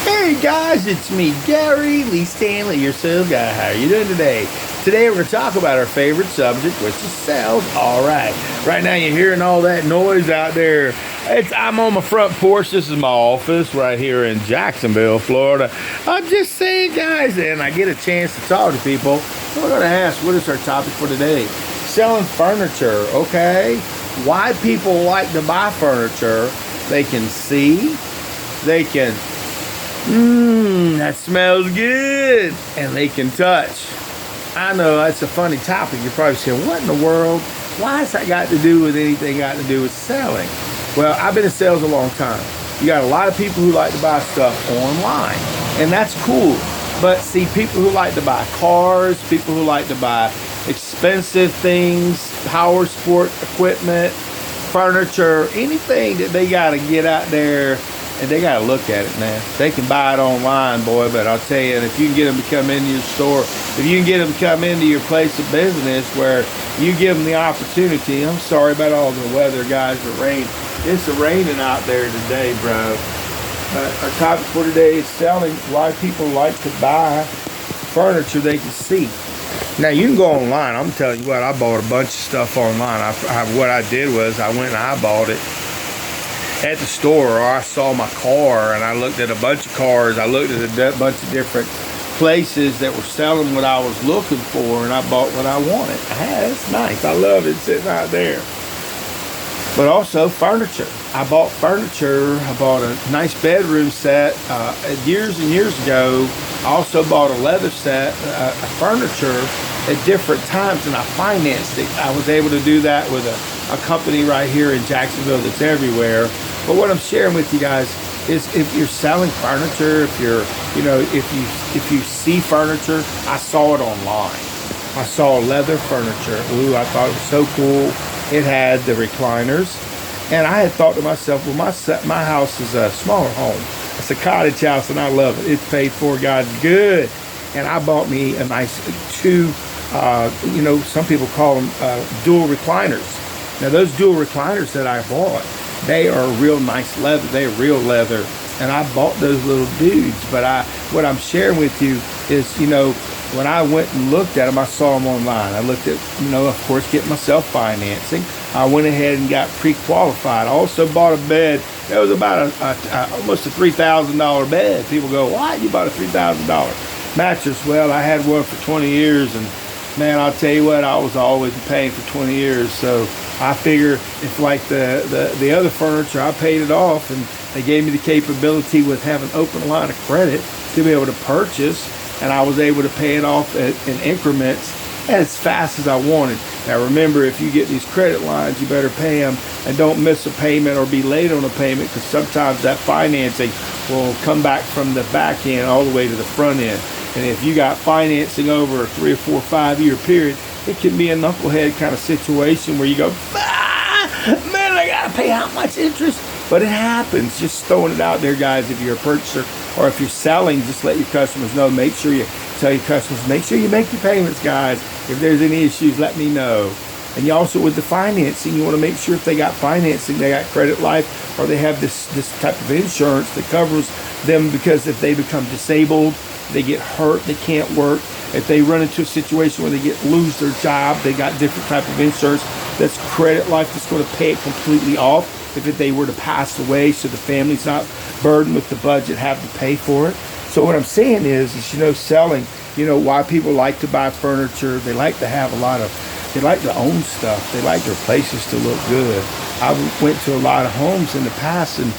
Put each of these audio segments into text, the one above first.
Hey guys, it's me, Gary Lee Stanley, your sales guy. How are you doing today? Today we're going to talk about our favorite subject, which is sales. All right. Right now you're hearing all that noise out there. I'm on my front porch. This is my office right here in Jacksonville, Florida. I'm just saying, guys, and I get a chance to talk to people. We're going to ask, what is our topic for today? Selling furniture, okay? Why people like to buy furniture. They can see, they can that smells good, and they can touch. I know that's a funny topic. You're probably saying, what in the world? Why has that got to do with anything got to do with selling? Well, I've been in sales a long time. You got a lot of people who like to buy stuff online, and that's cool. But see, people who like to buy cars, people who like to buy expensive things, power sport equipment, furniture, anything that they got to get out there and they got to look at it, man. They can buy it online, boy, but I'll tell you, and if you can get them to come into your store, if you can get them to come into your place of business where you give them the opportunity. I'm sorry about all the weather, guys, the rain. It's raining out there today, bro. Our topic for today is selling, why people like to buy furniture they can see. Now, you can go online. I'm telling you what, I bought a bunch of stuff online. What I did was I went and I bought it at the store, or I saw my car and I looked at a bunch of cars. I looked at a bunch of different places that were selling what I was looking for, and I bought what I wanted. It's nice. I love it sitting out there. But also furniture. I bought furniture. I bought a nice bedroom set years and years ago. I also bought a leather set, furniture at different times, and I financed it. I was able to do that with a company right here in Jacksonville that's everywhere. But what I'm sharing with you guys is, if you're selling furniture, if you see furniture, I saw it online. I saw leather furniture. Ooh, I thought it was so cool. It had the recliners, and I had thought to myself, well, my house is a smaller home. It's a cottage house, and I love it. It's paid for, God's good. And I bought me a nice two, some people call them dual recliners. Now, those dual recliners that I bought, they are real nice leather. They're real leather, and I bought those little dudes. But what I'm sharing with you is, when I went and looked at them, I saw them online. I looked at, of course, getting myself financing. I went ahead and got pre-qualified. I also bought a bed. It was about almost a $3,000 bed. People go, why you bought a $3,000 mattress? Well, I had one for 20 years, and man, I'll tell you what, I was always paying for 20 years. So I figure if like the other furniture, I paid it off, and they gave me the capability with having open line of credit to be able to purchase, and I was able to pay it off in increments as fast as I wanted. Now remember, if you get these credit lines, you better pay them and don't miss a payment or be late on a payment, because sometimes that financing will come back from the back end all the way to the front end. And if you got financing over a 3 or 4 or 5 year period, it can be a knucklehead kind of situation where you go, man, I gotta pay how much interest? But it happens. Just throwing it out there, guys. If you're a purchaser or if you're selling, just let your customers know. Make sure you tell your customers, make sure you make your payments, guys. If there's any issues, let me know. And you also, with the financing, you want to make sure if they got financing, they got credit life, or they have this type of insurance that covers them, because if they become disabled, they get hurt, they can't work. If they run into a situation where they lose their job, they got different type of insurance that's credit life that's going to pay it completely off if they were to pass away, so the family's not burdened with the budget, have to pay for it. So what I'm saying is selling, why people like to buy furniture. They like to have they like to own stuff. They like their places to look good. I went to a lot of homes in the past, and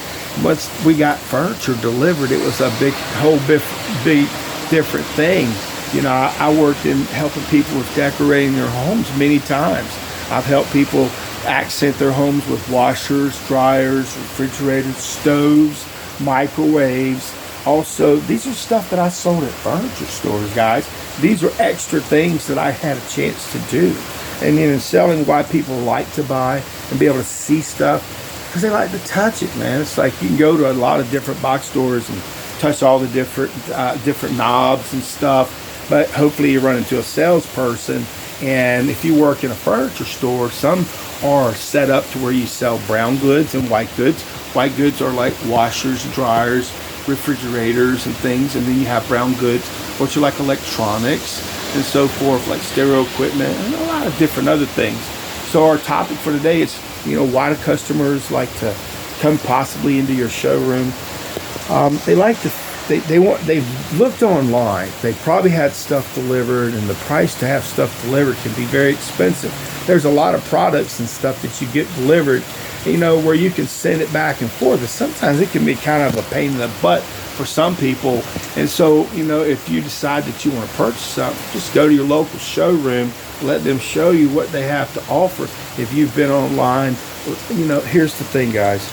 once we got furniture delivered, it was a big different thing. I worked in helping people with decorating their homes many times. I've helped people accent their homes with washers, dryers, refrigerators, stoves, microwaves. Also, these are stuff that I sold at furniture stores, guys. These are extra things that I had a chance to do. And then in selling, why people like to buy and be able to see stuff, because they like to touch it, man. It's like you can go to a lot of different box stores and touch all the different knobs and stuff, but hopefully you run into a salesperson And if you work in a furniture store, some are set up to where you sell brown goods and white goods. White goods are like washers, dryers, refrigerators and things. And then you have brown goods, which are like electronics and so forth, like stereo equipment and a lot of different other things. So our topic for today is, why do customers like to come possibly into your showroom? They've looked online. They probably had stuff delivered, and the price to have stuff delivered can be very expensive. There's a lot of products and stuff that you get delivered, where you can send it back and forth. And sometimes it can be kind of a pain in the butt for some people. And so, if you decide that you want to purchase something, just go to your local showroom, let them show you what they have to offer. If you've been online, here's the thing, guys.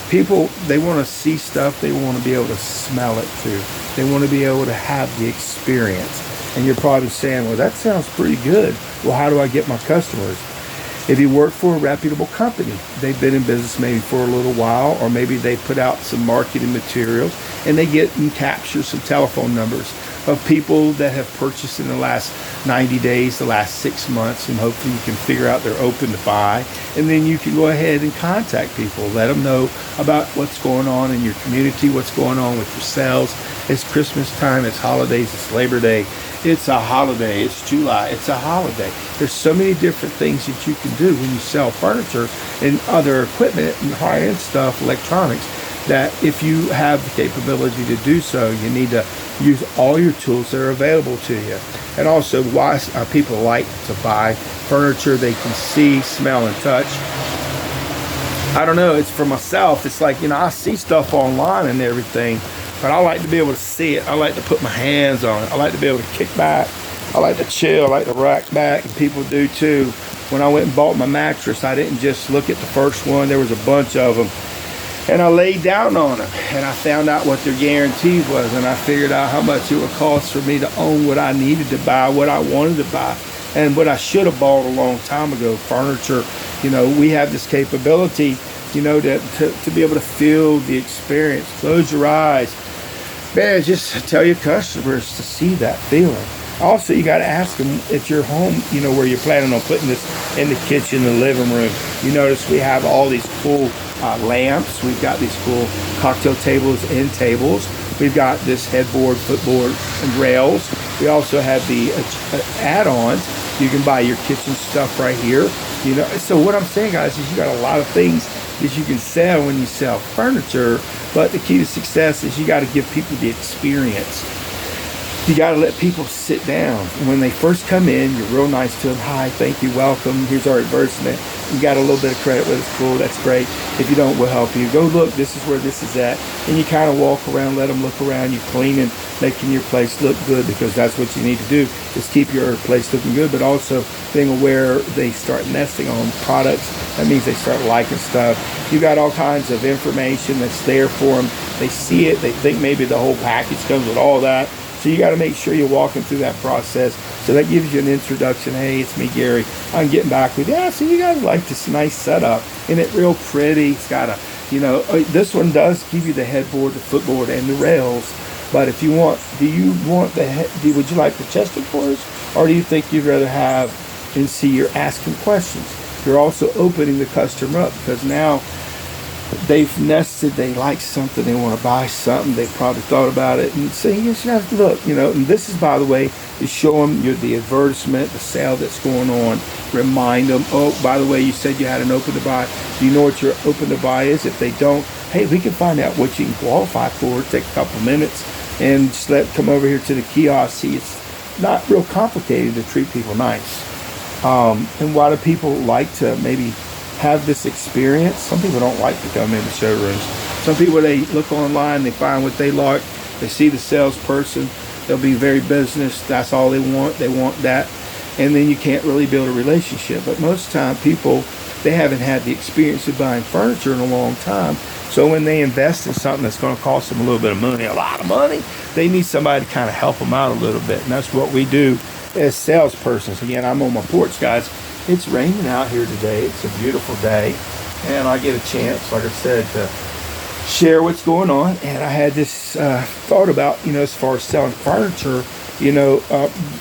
People, they want to see stuff. They want to be able to smell it too. They want to be able to have the experience. And you're probably saying, well, that sounds pretty good. Well, how do I get my customers? If you work for a reputable company, they've been in business maybe for a little while, or maybe they put out some marketing materials and they get and capture some telephone numbers of people that have purchased in the last 90 days, the last 6 months, and hopefully you can figure out they're open to buy. And then you can go ahead and contact people, let them know about what's going on in your community, what's going on with your sales. It's Christmas time, it's holidays, it's Labor Day, it's a holiday, it's July, it's a holiday. There's so many different things that you can do when you sell furniture and other equipment and high-end stuff, electronics, that if you have the capability to do so, you need to use all your tools that are available to you. And also, why people like to buy furniture they can see, smell, and touch. I don't know, it's for myself. It's like, I see stuff online and everything, but I like to be able to see it. I like to put my hands on it. I like to be able to kick back. I like to chill. I like to rack back, and people do too. When I went and bought my mattress, I didn't just look at the first one. There was a bunch of them. And I laid down on them, and I found out what their guarantee was, and I figured out how much it would cost for me to own what I needed to buy, what I wanted to buy, and what I should have bought a long time ago. Furniture, we have this capability, to be able to feel the experience. Close your eyes. Man, just tell your customers to see that feeling. Also, you got to ask them at your home, where you're planning on putting this in the kitchen, the living room. You notice we have all these cool lamps. We've got these cool cocktail tables and tables. We've got this headboard, footboard, and rails. We also have the add-ons. You can buy your kitchen stuff right here. So what I'm saying, guys, is you got a lot of things that you can sell when you sell furniture. But the key to success is you got to give people the experience. You got to let people sit down. And when they first come in, you're real nice to them. Hi, thank you, welcome. Here's our advertisement. You got a little bit of credit with us. Cool, that's great. If you don't, we'll help you. Go look, this is where this is at. And you kind of walk around, let them look around. You're cleaning, making your place look good, because that's what you need to do, is keep your place looking good, but also being aware they start nesting on products. That means they start liking stuff. You got all kinds of information that's there for them. They see it. They think maybe the whole package comes with all that. So you got to make sure you're walking through that process. So that gives you an introduction. Hey, it's me, Gary. I'm getting back with you. Yeah, so you guys like this nice setup. And it's real pretty. It's got a, this one does give you the headboard, the footboard, and the rails. But if you want, would you like the chest drawers? Or do you think you'd rather have and see you're asking questions? You're also opening the customer up, because now they've nested, they like something, they want to buy something, they probably thought about it, and say, you just have to look, and this is, by the way, to show them the advertisement, the sale that's going on, remind them, oh, by the way, you said you had an open to buy. Do you know what your open to buy is? If they don't, hey, we can find out what you can qualify for. Take a couple minutes and just come over here to the kiosk. See, it's not real complicated to treat people nice. And why do people like to maybe have this experience? Some people don't like to come into showrooms. Some people, they look online, they find what they like, they see the salesperson, they'll be very business, that's all they want that, and then you can't really build a relationship. But most of the time, people, they haven't had the experience of buying furniture in a long time, so when they invest in something that's going to cost them a little bit of money, a lot of money, they need somebody to kind of help them out a little bit, and that's what we do as salespersons. Again, I'm on my porch, guys. It's raining out here today. It's a beautiful day, and I get a chance, like I said, to share what's going on. And I had this thought about, as far as selling furniture,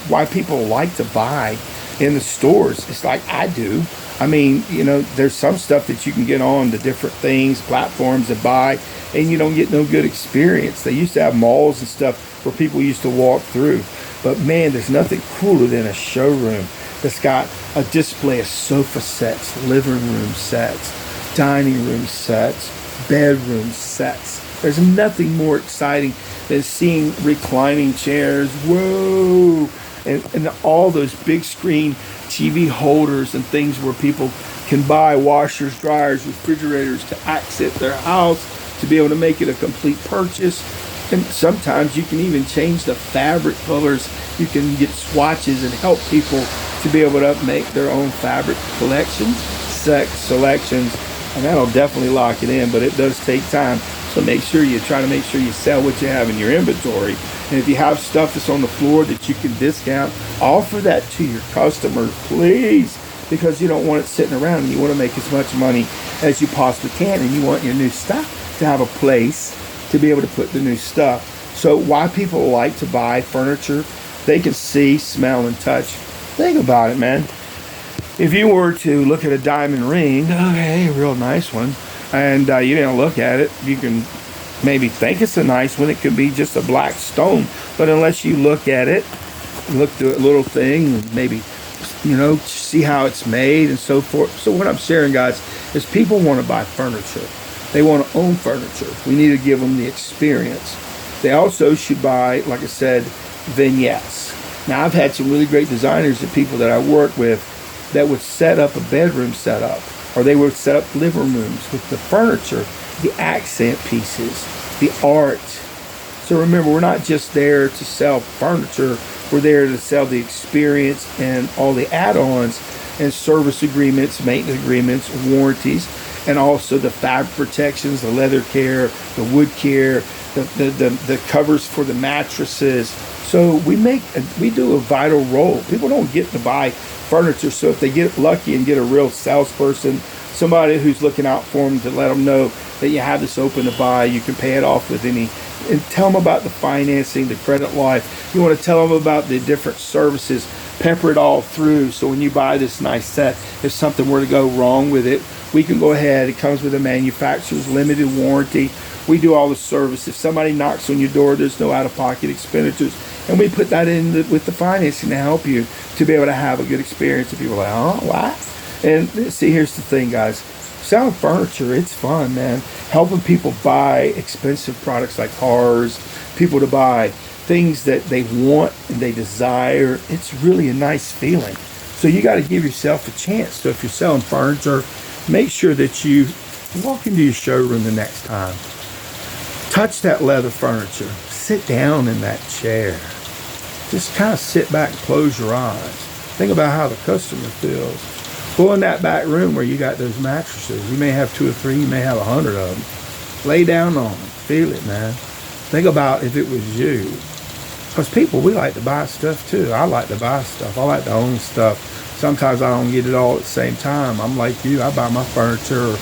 why people like to buy in the stores. It's like I do. I mean, there's some stuff that you can get on the different things, platforms to buy, and you don't get no good experience. They used to have malls and stuff where people used to walk through. But man, there's nothing cooler than a showroom that's got a display of sofa sets, living room sets, dining room sets, bedroom sets. There's nothing more exciting than seeing reclining chairs. Whoa! And all those big screen TV holders and things where people can buy washers, dryers, refrigerators to accent their house, to be able to make it a complete purchase. And sometimes you can even change the fabric colors. You can get swatches and help people to be able to make their own fabric collections, selections, and that'll definitely lock it in, but it does take time. So make sure you try to make sure you sell what you have in your inventory. And if you have stuff that's on the floor that you can discount, offer that to your customers, please, because you don't want it sitting around, and you want to make as much money as you possibly can, and you want your new stuff to have a place to be able to put the new stuff. So why people like to buy furniture, they can see, smell, and touch. Think about it, man. If you were to look at a diamond ring, okay, a real nice one, and you didn't look at it, you can maybe think it's a nice one. It could be just a black stone, but unless you look at it, look through a little thing, maybe, see how it's made and so forth. So what I'm sharing, guys, is people want to buy furniture. They want to own furniture. We need to give them the experience. They also should buy, like I said, vignettes. Now, I've had some really great designers and people that I work with that would set up a bedroom setup, or they would set up living rooms with the furniture, the accent pieces, the art. So remember, we're not just there to sell furniture. We're there to sell the experience and all the add-ons and service agreements, maintenance agreements, warranties, and also the fabric protections, the leather care, the wood care, the covers for the mattresses. So we do a vital role. People don't get to buy furniture, so if they get lucky and get a real salesperson, somebody who's looking out for them to let them know that you have this open to buy, you can pay it off with any, and tell them about the financing, the credit life. You want to tell them about the different services, pepper it all through, so when you buy this nice set, if something were to go wrong with it, we can go ahead. It comes with a manufacturer's limited warranty. We do all the service. If somebody knocks on your door, there's no out-of-pocket expenditures, and we put that in with the financing to help you to be able to have a good experience. And people are like, oh, what? And see, here's the thing, guys. Selling furniture, it's fun, man. Helping people buy expensive products like cars, people to buy things that they want and they desire. It's really a nice feeling. So you got to give yourself a chance. So if you're selling furniture, make sure that you walk into your showroom the next time. Touch that leather furniture. Sit down in that chair. Just kind of sit back and close your eyes. Think about how the customer feels. Go in that back room where you got those mattresses. You may have 2 or 3, you may have 100 of them. Lay down on them. Feel it, man. Think about if it was you. Because people, we like to buy stuff too. I like to buy stuff. I like to own stuff. Sometimes I don't get it all at the same time. I'm like you. I buy my furniture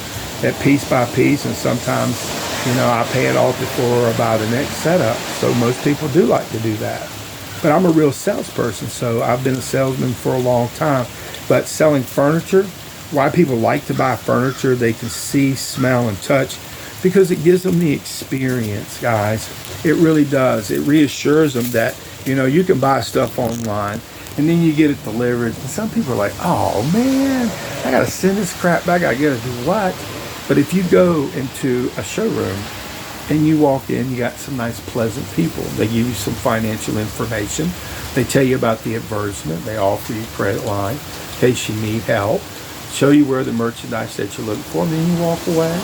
at piece by piece, and sometimes, I pay it off before I buy the next setup. So most people do like to do that. But I'm a real salesperson, so I've been a salesman for a long time. But selling furniture, why people like to buy furniture, they can see, smell, and touch, because it gives them the experience, guys. It really does. It reassures them that, you can buy stuff online, and then you get it delivered. And some people are like, oh, man, I got to send this crap back. I got to do what? But if you go into a showroom and you walk in, you got some nice, pleasant people. They give you some financial information. They tell you about the advertisement. They offer you credit line in case you need help. Show you where the merchandise that you're looking for, and then you walk away.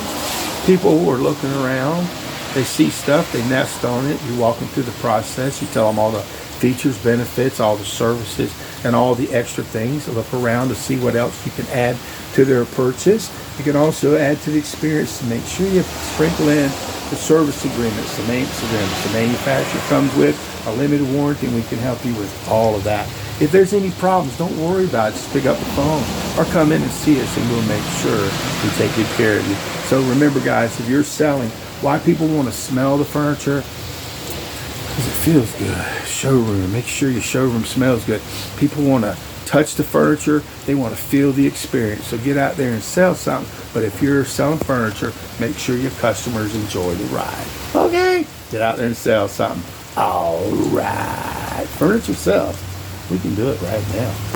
People are looking around. They see stuff. They nest on it. You walk them through the process. You tell them all the features, benefits, all the services, and all the extra things. Look around to see what else you can add to their purchase. You can also add to the experience to make sure you sprinkle in the service agreements, the maintenance agreements. The manufacturer comes with a limited warranty, and we can help you with all of that. If there's any problems, don't worry about it. Just pick up the phone or come in and see us, and we'll make sure we take good care of you. So remember, guys, if you're selling, why people want to smell the furniture? Because it feels good. Showroom. Make sure your showroom smells good. People want to touch the furniture. They want to feel the experience. So get out there and sell something. But if you're selling furniture, make sure your customers enjoy the ride. Okay? Get out there and sell something. All right. Furniture sells. We can do it right now.